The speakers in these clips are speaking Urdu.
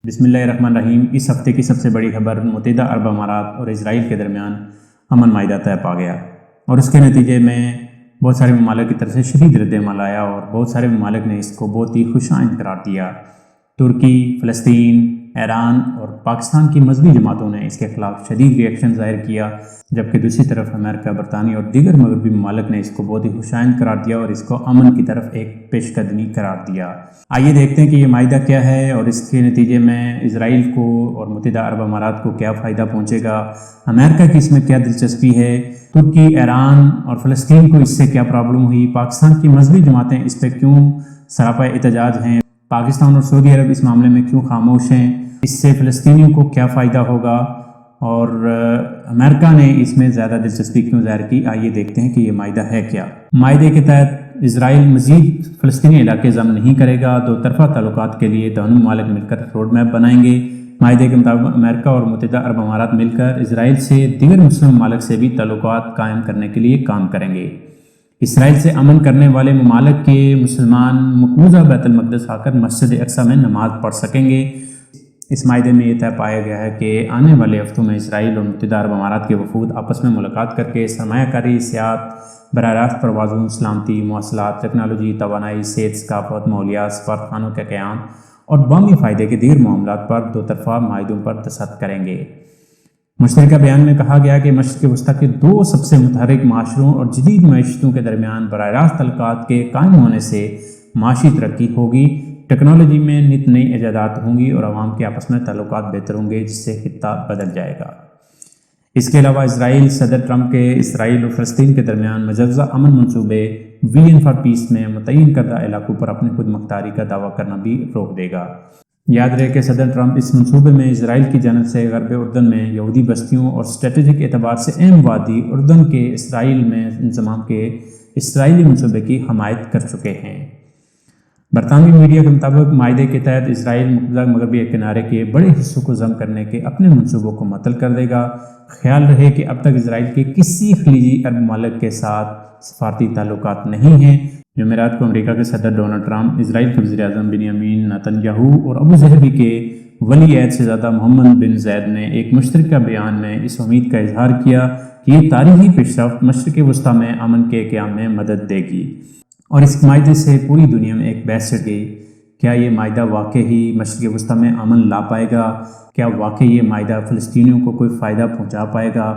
بسم اللہ الرحمن الرحیم۔ اس ہفتے کی سب سے بڑی خبر متحدہ عرب امارات اور اسرائیل کے درمیان امن معاہدہ طے پا گیا اور اس کے نتیجے میں بہت سارے ممالک کی طرف سے شدید رد عمل آیا اور بہت سارے ممالک نے اس کو بہت ہی خوش آئند قرار دیا۔ ترکی، فلسطین، ایران اور پاکستان کی مذہبی جماعتوں نے اس کے خلاف شدید ری ایکشن ظاہر کیا، جبکہ دوسری طرف امریکہ، برطانیہ اور دیگر مغربی ممالک نے اس کو بہت ہی خوش آئند قرار دیا اور اس کو امن کی طرف ایک پیش قدمی قرار دیا۔ آئیے دیکھتے ہیں کہ یہ معاہدہ کیا ہے اور اس کے نتیجے میں اسرائیل کو اور متحدہ عرب امارات کو کیا فائدہ پہنچے گا، امریکہ کی اس میں کیا دلچسپی ہے، ترکی، ایران اور فلسطین کو اس سے کیا پرابلم ہوئی، پاکستان کی مذہبی جماعتیں اس پہ کیوں سراپا احتجاج ہیں، پاکستان اور سعودی عرب اس معاملے میں کیوں خاموش ہیں، اس سے فلسطینیوں کو کیا فائدہ ہوگا اور امریکہ نے اس میں زیادہ دلچسپی کیوں ظاہر کی۔ آئیے دیکھتے ہیں کہ یہ معاہدہ ہے کیا۔ معاہدے کے تحت اسرائیل مزید فلسطینی علاقے ضم نہیں کرے گا۔ دو طرفہ تعلقات کے لیے دونوں ممالک مل کر روڈ میپ بنائیں گے۔ معاہدے کے مطابق امریکہ اور متحدہ عرب امارات مل کر اسرائیل سے دیگر مسلم ممالک سے بھی تعلقات قائم کرنے کے لیے کام کریں گے۔ اسرائیل سے امن کرنے والے ممالک کے مسلمان مقبوضہ بیت المقدس آ کر مسجد اقصی میں نماز پڑھ سکیں گے۔ اس معاہدے میں یہ طے پایا گیا ہے کہ آنے والے ہفتوں میں اسرائیل اور متحدہ عرب امارات کے وفود آپس میں ملاقات کر کے سرمایہ کاری، سیاحت، براہ راست پروازوں، سلامتی، مواصلات، ٹیکنالوجی، توانائی، صحت، ثقافت، ماحولیات، سفارتخانوں کے قیام اور باہمی فائدے کے دیگر معاملات پر دو طرفہ معاہدوں پر دستخط کریں گے۔ مشترکہ بیان میں کہا گیا کہ مشرق وسطیٰ کے دو سب سے متحرک معاشروں اور جدید معیشتوں کے درمیان براہ راست تعلقات کے قائم ہونے سے معاشی ترقی ہوگی، ٹیکنالوجی میں نت نئی ایجادات ہوں گی اور عوام کے آپس میں تعلقات بہتر ہوں گے، جس سے خطہ بدل جائے گا۔ اس کے علاوہ اسرائیل صدر ٹرمپ کے اسرائیل اور فلسطین کے درمیان مجوزہ امن منصوبے ویژن فار پیس میں متعین کردہ علاقوں پر اپنی خود مختاری کا دعویٰ کرنا بھی روک دے گا۔ یاد رہے کہ صدر ٹرمپ اس منصوبے میں اسرائیل کی جانب سے غرب اردن میں یہودی بستیوں اور اسٹریٹجک اعتبار سے اہم وادی اردن کے اسرائیل میں انضمام کے اسرائیلی منصوبے کی حمایت کر چکے ہیں۔ برطانوی میڈیا کے مطابق معاہدے کے تحت اسرائیل مقبوضہ مغربی کنارے کے بڑے حصوں کو ضم کرنے کے اپنے منصوبوں کو معطل کر دے گا۔ خیال رہے کہ اب تک اسرائیل کے کسی خلیجی عرب ممالک کے ساتھ سفارتی تعلقات نہیں ہیں۔ جمعرات کو امریکہ کے صدر ڈونلڈ ٹرمپ، اسرائیل کے وزیر اعظم بنیامین نتن یاہو اور ابو ظہبی کے ولی عہد شہزادہ محمد بن زید نے ایک مشترکہ بیان میں اس امید کا اظہار کیا کہ یہ تاریخی پیش رفت مشرق وسطیٰ میں امن کے قیام میں مدد دے گی، اور اس معاہدے سے پوری دنیا میں ایک بحث چھڑ گئی۔ کیا یہ معاہدہ واقعی مشرق وسطیٰ میں امن لا پائے گا؟ کیا واقعی یہ معاہدہ فلسطینیوں کو کوئی فائدہ پہنچا پائے گا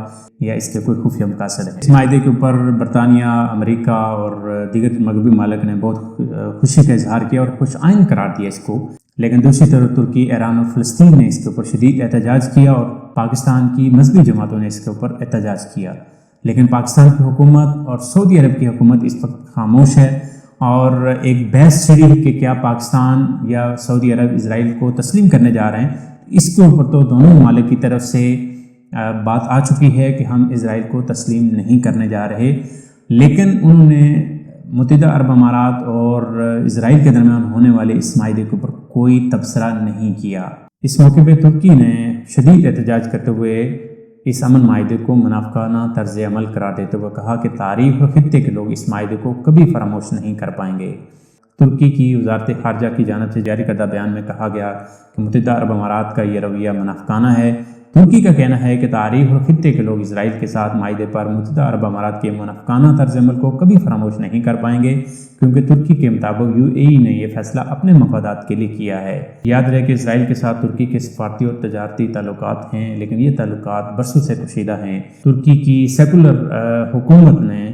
یا اس کے کوئی خفیہ مقاصد ہے؟ اس معاہدے کے اوپر برطانیہ، امریکہ اور دیگر مغربی ممالک نے بہت خوشی کا اظہار کیا اور خوش آئند قرار دیا اس کو، لیکن دوسری طرف ترکی، ایران اور فلسطین نے اس کے اوپر شدید احتجاج کیا اور پاکستان کی مذہبی جماعتوں نے اس کے اوپر احتجاج کیا، لیکن پاکستان کی حکومت اور سعودی عرب کی حکومت اس وقت خاموش ہے اور ایک بحث چھڑی کہ کیا پاکستان یا سعودی عرب اسرائیل کو تسلیم کرنے جا رہے ہیں۔ اس کے اوپر تو دونوں ممالک کی طرف سے بات آ چکی ہے کہ ہم اسرائیل کو تسلیم نہیں کرنے جا رہے، لیکن انہوں نے متحدہ عرب امارات اور اسرائیل کے درمیان ہونے والے اس معاہدے کے اوپر کوئی تبصرہ نہیں کیا۔ اس موقع پہ ترکی نے شدید احتجاج کرتے ہوئے اس امن معاہدے کو منافقانہ طرز عمل قرار دیتے ہوئے کہا کہ تاریخ اور خطے کے لوگ اس معاہدے کو کبھی فراموش نہیں کر پائیں گے۔ ترکی کی وزارت خارجہ کی جانب سے جاری کردہ بیان میں کہا گیا کہ متحدہ عرب امارات کا یہ رویہ منافقانہ ہے۔ ترکی کا کہنا ہے کہ تاریخ اور خطے کے لوگ اسرائیل کے ساتھ معاہدے پر متحدہ عرب امارات کے منافقانہ طرز عمل کو کبھی فراموش نہیں کر پائیں گے، کیونکہ ترکی کے مطابق UAE نے یہ فیصلہ اپنے مفادات کے لیے کیا ہے۔ یاد رہے کہ اسرائیل کے ساتھ ترکی کے سفارتی اور تجارتی تعلقات ہیں، لیکن یہ تعلقات برسوں سے کشیدہ ہیں۔ ترکی کی سیکولر حکومت نے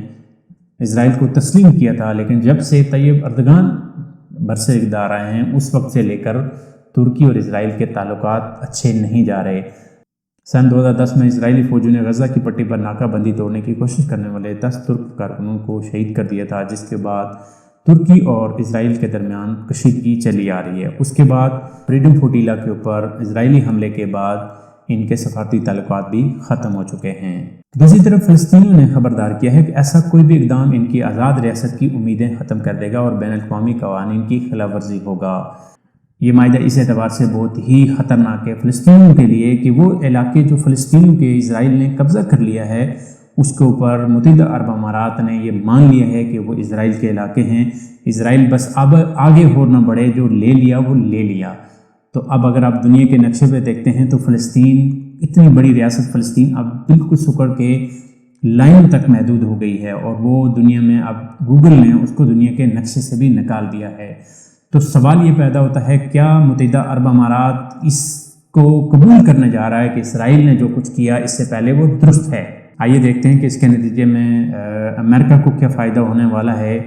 اسرائیل کو تسلیم کیا تھا، لیکن جب سے طیب اردگان برسر اقتدار آئے ہیں اس وقت سے لے کر ترکی اور اسرائیل کے تعلقات اچھے نہیں جا رہے۔ سن 2010 میں اسرائیلی فوجوں نے غزہ کی پٹی پر ناکہ بندی توڑنے کی کوشش کرنے والے 10 ترک کارکنوں کو شہید کر دیا تھا، جس کے بعد ترکی اور اسرائیل کے درمیان کشیدگی چلی آ رہی ہے۔ اس کے بعد فریڈم فوٹیلا کے اوپر اسرائیلی حملے کے بعد ان کے سفارتی تعلقات بھی ختم ہو چکے ہیں۔ دوسری طرف فلسطینیوں نے خبردار کیا ہے کہ ایسا کوئی بھی اقدام ان کی آزاد ریاست کی امیدیں ختم کر دے گا اور بین الاقوامی قوانین کی خلاف ورزی ہوگا۔ یہ معاہدہ اس اعتبار سے بہت ہی خطرناک ہے فلسطینیوں کے لیے کہ وہ علاقے جو فلسطینیوں کے اسرائیل نے قبضہ کر لیا ہے اس کے اوپر متحدہ عرب امارات نے یہ مان لیا ہے کہ وہ اسرائیل کے علاقے ہیں۔ اسرائیل بس اب آگے ہو نہ بڑھے، جو لے لیا وہ لے لیا۔ تو اب اگر آپ دنیا کے نقشے پہ دیکھتے ہیں تو فلسطین، اتنی بڑی ریاست فلسطین اب بالکل سکڑ کے لائن تک محدود ہو گئی ہے، اور وہ دنیا میں اب گوگل نے اس کو دنیا کے نقشے سے بھی نکال دیا ہے۔ تو سوال یہ پیدا ہوتا ہے، کیا متحدہ عرب امارات اس کو قبول کرنے جا رہا ہے کہ اسرائیل نے جو کچھ کیا اس سے پہلے وہ درست ہے؟ آئیے دیکھتے ہیں کہ اس کے نتیجے میں امریکہ کو کیا فائدہ ہونے والا ہے۔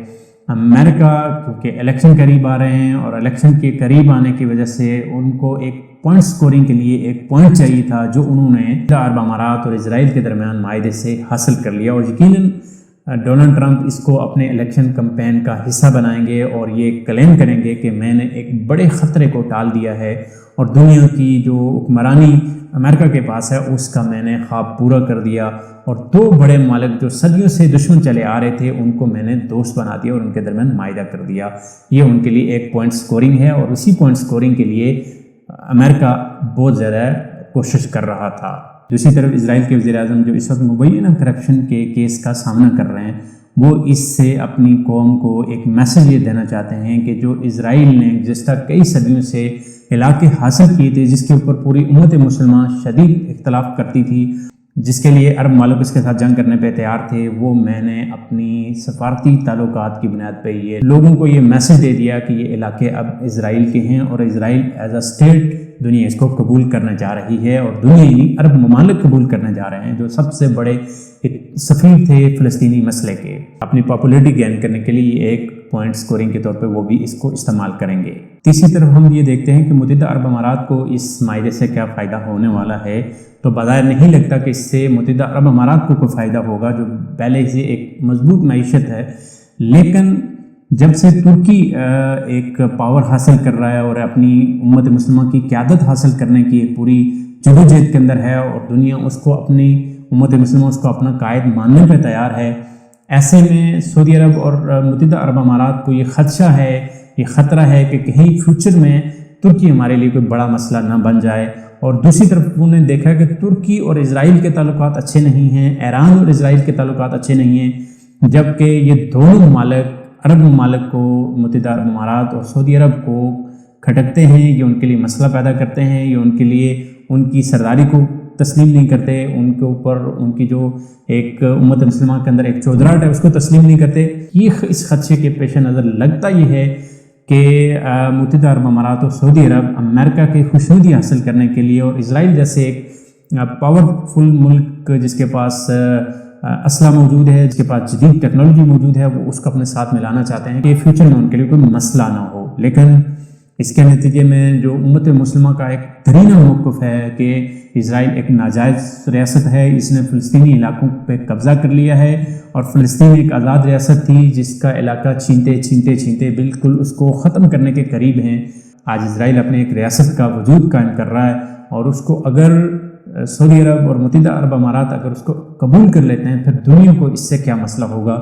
امریکہ کیونکہ الیکشن قریب آ رہے ہیں، اور الیکشن کے قریب آنے کی وجہ سے ان کو ایک پوائنٹ سکورنگ کے لیے ایک پوائنٹ چاہیے تھا، جو انہوں نے متحدہ عرب امارات اور اسرائیل کے درمیان معاہدے سے حاصل کر لیا، اور یقیناً ڈونلڈ ٹرمپ اس کو اپنے الیکشن کمپین کا حصہ بنائیں گے اور یہ کلیم کریں گے کہ میں نے ایک بڑے خطرے کو ٹال دیا ہے، اور دنیا کی جو حکمرانی امریکہ کے پاس ہے اس کا میں نے خواب پورا کر دیا، اور دو بڑے ممالک جو صدیوں سے دشمن چلے آ رہے تھے ان کو میں نے دوست بنا دیا اور ان کے درمیان معاہدہ کر دیا۔ یہ ان کے لیے ایک پوائنٹ سکورنگ ہے، اور اسی پوائنٹ سکورنگ کے لیے امریکہ بہت زیادہ کوشش کر رہا تھا۔ دوسری طرف اسرائیل کے وزیر اعظم جو اس وقت مبینہ کرپشن کے کیس کا سامنا کر رہے ہیں، وہ اس سے اپنی قوم کو ایک میسج یہ دینا چاہتے ہیں کہ جو اسرائیل نے جس طرح کئی صدیوں سے علاقے حاصل کیے تھے، جس کے اوپر پوری امت مسلمہ شدید اختلاف کرتی تھی، جس کے لیے عرب ممالک اس کے ساتھ جنگ کرنے پہ تیار تھے، وہ میں نے اپنی سفارتی تعلقات کی بنیاد پہ یہ لوگوں کو یہ میسج دے دیا کہ یہ علاقے اب اسرائیل کے ہیں، اور اسرائیل ایز اے اسٹیٹ دنیا اس کو قبول کرنے جا رہی ہے، اور دنیا ہی عرب ممالک قبول کرنے جا رہے ہیں، جو سب سے بڑے سفیر تھے فلسطینی مسئلے کے۔ اپنی پاپولیرٹی گین کرنے کے لیے یہ ایک پوائنٹ سکورنگ کے طور پہ وہ بھی اس کو استعمال کریں گے۔ تیسری طرف ہم یہ دیکھتے ہیں کہ متحدہ عرب امارات کو اس معاہدے سے کیا فائدہ ہونے والا ہے، تو بظاہر نہیں لگتا کہ اس سے متحدہ عرب امارات کو کوئی فائدہ ہوگا، جو پہلے سے ایک مضبوط معیشت ہے، لیکن جب سے ترکی ایک پاور حاصل کر رہا ہے اور اپنی امت مسلمہ کی قیادت حاصل کرنے کی ایک پوری جدوجہد کے اندر ہے، اور دنیا اس کو اپنی امت مسلمہ اس کو اپنا قائد ماننے پہ تیار ہے، ایسے میں سعودی عرب اور متحدہ عرب امارات کو یہ خدشہ ہے، یہ خطرہ ہے کہ کہیں فیوچر میں ترکی ہمارے لیے کوئی بڑا مسئلہ نہ بن جائے۔ اور دوسری طرف انہوں نے دیکھا کہ ترکی اور اسرائیل کے تعلقات اچھے نہیں ہیں، ایران اور اسرائیل کے تعلقات اچھے نہیں ہیں، جبکہ یہ دونوں ممالک عرب ممالک کو، متحدہ عرب امارات اور سعودی عرب کو کھٹکتے ہیں، یہ ان کے لیے مسئلہ پیدا کرتے ہیں، یہ ان کے لیے ان کی سرداری کو تسلیم نہیں کرتے، ان کے اوپر ان کی جو ایک امت مسلمہ کے اندر ایک چودراہٹ ہے اس کو تسلیم نہیں کرتے۔ یہ اس خدشے کے پیش نظر لگتا یہ ہے کہ متحدہ عرب امارات اور سعودی عرب امریکہ کی خوشنودی حاصل کرنے کے لیے، اور اسرائیل جیسے ایک پاورفل ملک جس کے پاس اسلحہ موجود ہے، جس کے پاس جدید ٹیکنالوجی موجود ہے، وہ اس کو اپنے ساتھ ملانا چاہتے ہیں کہ فیوچر میں ان کے لیے کوئی مسئلہ نہ ہو۔ لیکن اس کے نتیجے میں جو امت مسلمہ کا ایک ترینہ موقف ہے کہ اسرائیل ایک ناجائز ریاست ہے، اس نے فلسطینی علاقوں پہ قبضہ کر لیا ہے، اور فلسطین ایک آزاد ریاست تھی جس کا علاقہ چھینتے بالکل اس کو ختم کرنے کے قریب ہیں۔ آج اسرائیل اپنے ایک ریاست کا وجود قائم کر رہا ہے، اور اس کو اگر سعودی عرب اور متحدہ عرب امارات اگر اس کو قبول کر لیتے ہیں، پھر دنیا کو اس سے کیا مسئلہ ہوگا۔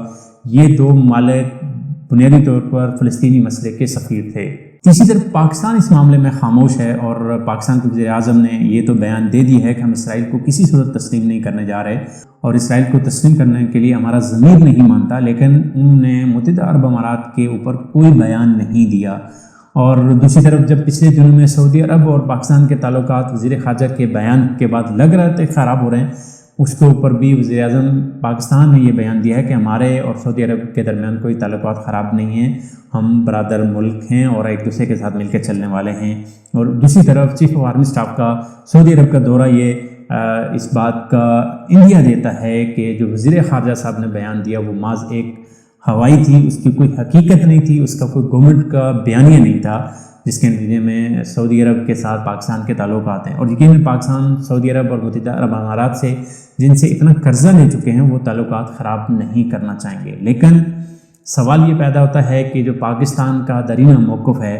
یہ دو ممالک بنیادی طور پر فلسطینی مسئلے کے سفیر تھے۔ تیسری طرف پاکستان اس معاملے میں خاموش ہے، اور پاکستان کے وزیر اعظم نے یہ تو بیان دے دی ہے کہ ہم اسرائیل کو کسی صورت تسلیم نہیں کرنے جا رہے، اور اسرائیل کو تسلیم کرنے کے لیے ہمارا ضمیر نہیں مانتا، لیکن انہوں نے متحدہ عرب امارات کے اوپر کوئی بیان نہیں دیا۔ اور دوسری طرف جب پچھلے دنوں میں سعودی عرب اور پاکستان کے تعلقات وزیر خارجہ کے بیان کے بعد لگ رہے تھے خراب ہو رہے ہیں، اس کے اوپر بھی وزیر اعظم پاکستان نے یہ بیان دیا ہے کہ ہمارے اور سعودی عرب کے درمیان کوئی تعلقات خراب نہیں ہیں، ہم برادر ملک ہیں اور ایک دوسرے کے ساتھ مل کے چلنے والے ہیں۔ اور دوسری طرف چیف آف آرمی اسٹاف کا سعودی عرب کا دورہ یہ اس بات کا اندیا دیتا ہے کہ جو وزیر خارجہ صاحب نے بیان دیا وہ محض ایک ہوائی تھی، اس کی کوئی حقیقت نہیں تھی، اس کا کوئی گورنمنٹ کا بیانیہ نہیں تھا، جس کے نتیجے میں سعودی عرب کے ساتھ پاکستان کے تعلقات ہیں۔ اور یقیناً پاکستان سعودی عرب اور متحدہ عرب امارات سے جن سے اتنا قرضہ لے چکے ہیں وہ تعلقات خراب نہیں کرنا چاہیں گے۔ لیکن سوال یہ پیدا ہوتا ہے کہ جو پاکستان کا درینہ موقف ہے،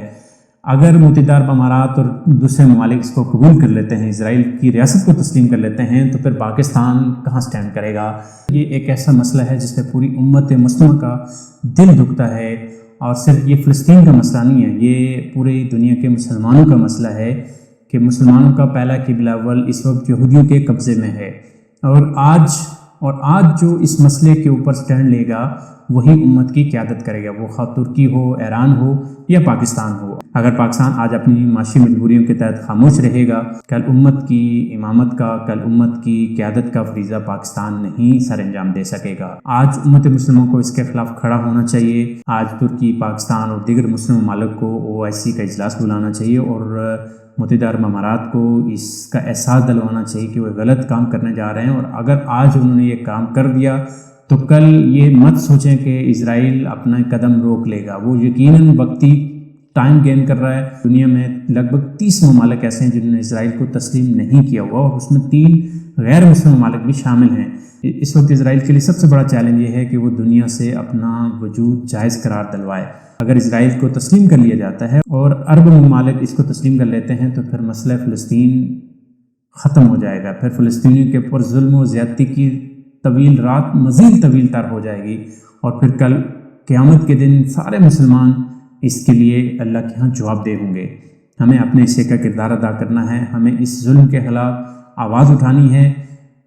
اگر متحدہ عرب امارات اور دوسرے ممالک اس کو قبول کر لیتے ہیں، اسرائیل کی ریاست کو تسلیم کر لیتے ہیں، تو پھر پاکستان کہاں سٹینڈ کرے گا؟ یہ ایک ایسا مسئلہ ہے جس پہ پوری امت مسلمہ کا دل دکھتا ہے، اور صرف یہ فلسطین کا مسئلہ نہیں ہے، یہ پوری دنیا کے مسلمانوں کا مسئلہ ہے کہ مسلمانوں کا پہلا قبلہ اول اس وقت یہودیوں کے قبضے میں ہے۔ اور آج جو اس مسئلے کے اوپر سٹینڈ لے گا وہی امت کی قیادت کرے گا، وہ خواہ ترکی ہو، ایران ہو یا پاکستان ہو۔ اگر پاکستان آج اپنی معاشی مجبوریوں کے تحت خاموش رہے گا، کل امت کی امامت کا، کل امت کی قیادت کا فریضہ پاکستان نہیں سر انجام دے سکے گا۔ آج امت مسلموں کو اس کے خلاف کھڑا ہونا چاہیے۔ آج ترکی، پاکستان اور دیگر مسلم ممالک کو OIC کا اجلاس بلانا چاہیے اور متحدہ عرب امارات کو اس کا احساس دلوانا چاہیے کہ وہ غلط کام کرنے جا رہے ہیں، اور اگر آج انہوں نے یہ کام کر دیا تو کل یہ مت سوچیں کہ اسرائیل اپنا قدم روک لے گا۔ وہ یقیناً وقتی ٹائم گین کر رہا ہے۔ دنیا میں لگ بھگ 30 ممالک ایسے ہیں جنہوں نے اسرائیل کو تسلیم نہیں کیا ہوا، اور اس میں 3 غیر مسلم ممالک بھی شامل ہیں۔ اس وقت اسرائیل کے لیے سب سے بڑا چیلنج یہ ہے کہ وہ دنیا سے اپنا وجود جائز قرار دلوائے۔ اگر اسرائیل کو تسلیم کر لیا جاتا ہے اور عرب ممالک اس کو تسلیم کر لیتے ہیں تو پھر مسئلہ فلسطین ختم ہو جائے گا۔ پھر فلسطینیوں کے اوپر ظلم و زیادتی کی طویل رات مزید طویل تر ہو جائے گی، اور پھر کل قیامت کے دن سارے مسلمان اس کے لیے اللہ کے ہاں جواب دہ ہوں گے۔ ہمیں اپنے حصے کا کردار ادا کرنا ہے، ہمیں اس ظلم کے خلاف آواز اٹھانی ہے۔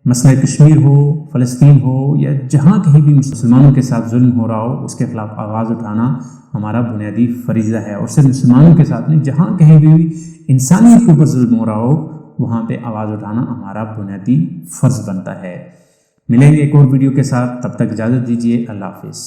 مسئلہ کشمیر ہو، فلسطین ہو، یا جہاں کہیں بھی مسلمانوں کے ساتھ ظلم ہو رہا ہو، اس کے خلاف آواز اٹھانا ہمارا بنیادی فریضہ ہے، اور صرف مسلمانوں کے ساتھ نہیں، جہاں کہیں بھی انسانیت کے اوپر ظلم ہو رہا ہو وہاں پہ آواز اٹھانا ہمارا بنیادی فرض بنتا ہے۔ ملیں گے ایک اور ویڈیو کے ساتھ، تب تک اجازت دیجیے، اللہ حافظ۔